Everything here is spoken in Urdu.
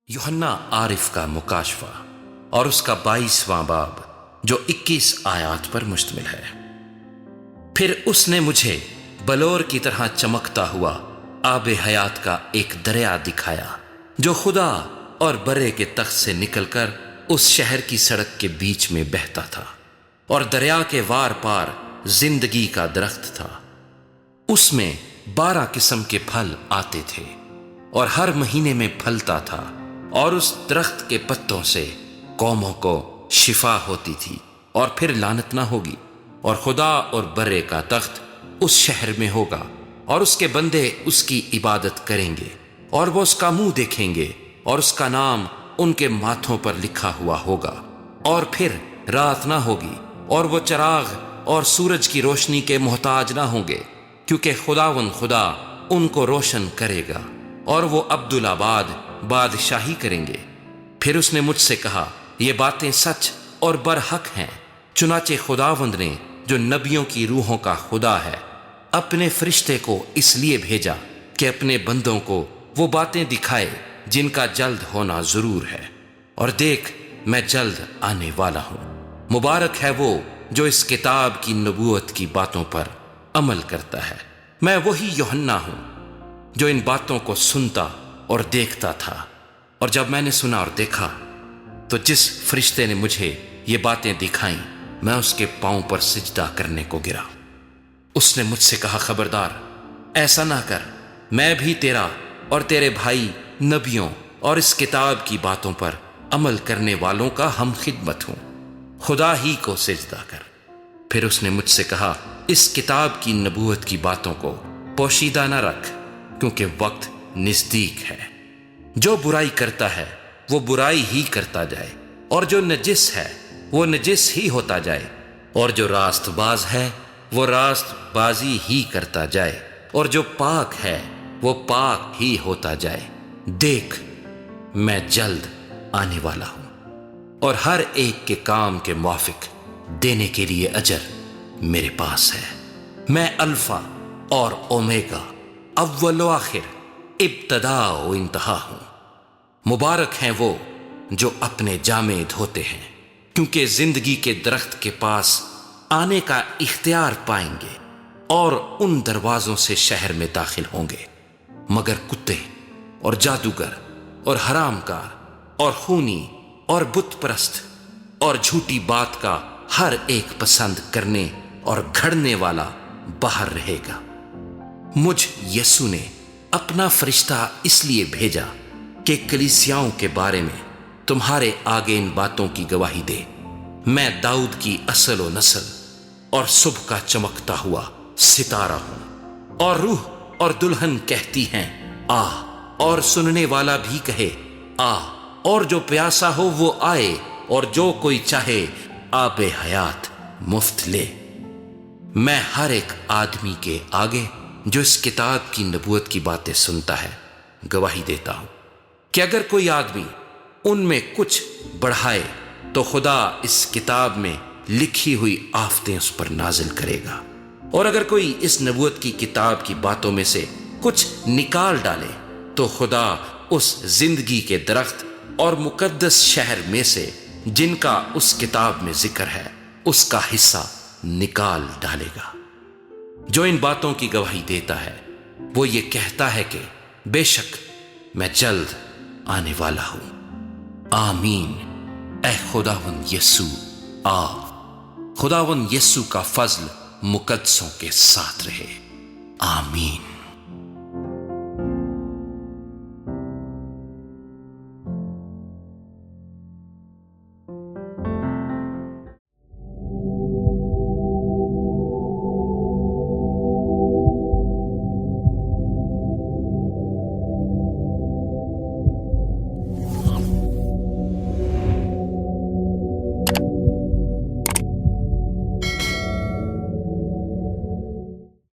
یوحنا عارف کا مکاشفہ اور اس کا 22واں باب جو 21 آیات پر مشتمل ہے۔ پھر اس نے مجھے بلور کی طرح چمکتا ہوا آب حیات کا ایک دریا دکھایا جو خدا اور برے کے تخت سے نکل کر اس شہر کی سڑک کے بیچ میں بہتا تھا، اور دریا کے وار پار زندگی کا درخت تھا۔ اس میں 12 قسم کے پھل آتے تھے اور ہر مہینے میں پھلتا تھا، اور اس درخت کے پتوں سے قوموں کو شفا ہوتی تھی اور پھر لعنت نہ ہوگی۔ اور خدا اور برے کا تخت اس شہر میں ہوگا، اور اس کے بندے اس کی عبادت کریں گے، اور وہ اس کا منہ دیکھیں گے، اور اس کا نام ان کے ماتھوں پر لکھا ہوا ہوگا۔ اور پھر رات نہ ہوگی، اور وہ چراغ اور سورج کی روشنی کے محتاج نہ ہوں گے، کیونکہ خداوند خدا ان کو روشن کرے گا، اور وہ عبدالآباد بادشاہی کریں گے۔ پھر اس نے مجھ سے کہا، یہ باتیں سچ اور برحق ہیں۔ چنانچہ خداوند نے جو نبیوں کی روحوں کا خدا ہے، اپنے فرشتے کو اس لیے بھیجا کہ اپنے بندوں کو وہ باتیں دکھائے جن کا جلد ہونا ضرور ہے۔ اور دیکھ، میں جلد آنے والا ہوں۔ مبارک ہے وہ جو اس کتاب کی نبوت کی باتوں پر عمل کرتا ہے۔ میں وہی یوحنا ہوں جو ان باتوں کو سنتا اور دیکھتا تھا۔ اور جب میں نے سنا اور دیکھا تو جس فرشتے نے مجھے یہ باتیں دکھائیں، میں اس کے پاؤں پر سجدہ کرنے کو گرا۔ اس نے مجھ سے کہا، خبردار، ایسا نہ کر، میں بھی تیرا اور تیرے بھائی نبیوں اور اس کتاب کی باتوں پر عمل کرنے والوں کا ہم خدمت ہوں۔ خدا ہی کو سجدہ کر۔ پھر اس نے مجھ سے کہا، اس کتاب کی نبوت کی باتوں کو پوشیدہ نہ رکھ، کیونکہ وقت نزدیک ہے۔ جو برائی کرتا ہے وہ برائی ہی کرتا جائے، اور جو نجس ہے وہ نجس ہی ہوتا جائے، اور جو راست باز ہے وہ راست بازی ہی کرتا جائے، اور جو پاک ہے وہ پاک ہی ہوتا جائے۔ دیکھ، میں جلد آنے والا ہوں، اور ہر ایک کے کام کے موافق دینے کے لیے اجر میرے پاس ہے۔ میں الفا اور اومیگا، اول و آخر، ابتدا و انتہا ہوں۔ مبارک ہیں وہ جو اپنے جامے دھوتے ہیں، کیونکہ زندگی کے درخت کے پاس آنے کا اختیار پائیں گے، اور ان دروازوں سے شہر میں داخل ہوں گے۔ مگر کتے اور جادوگر اور حرام کار اور خونی اور بت پرست اور جھوٹی بات کا ہر ایک پسند کرنے اور گھڑنے والا باہر رہے گا۔ مجھ یسوع نے اپنا فرشتہ اس لیے بھیجا کہ کلیسیاؤں کے بارے میں تمہارے آگے ان باتوں کی گواہی دے۔ میں داؤد کی اصل و نسل اور صبح کا چمکتا ہوا ستارہ ہوں۔ اور روح اور دلہن کہتی ہیں، آ، اور سننے والا بھی کہے، آ، اور جو پیاسا ہو وہ آئے، اور جو کوئی چاہے آب حیات مفت لے۔ میں ہر ایک آدمی کے آگے جو اس کتاب کی نبوت کی باتیں سنتا ہے گواہی دیتا ہوں کہ اگر کوئی آدمی ان میں کچھ بڑھائے تو خدا اس کتاب میں لکھی ہوئی آفتیں اس پر نازل کرے گا، اور اگر کوئی اس نبوت کی کتاب کی باتوں میں سے کچھ نکال ڈالے تو خدا اس زندگی کے درخت اور مقدس شہر میں سے جن کا اس کتاب میں ذکر ہے اس کا حصہ نکال ڈالے گا۔ جو ان باتوں کی گواہی دیتا ہے وہ یہ کہتا ہے کہ بے شک میں جلد آنے والا ہوں۔ آمین۔ اے خداوند یسوع، آ۔ خداوند یسوع کا فضل مقدسوں کے ساتھ رہے۔ آمین۔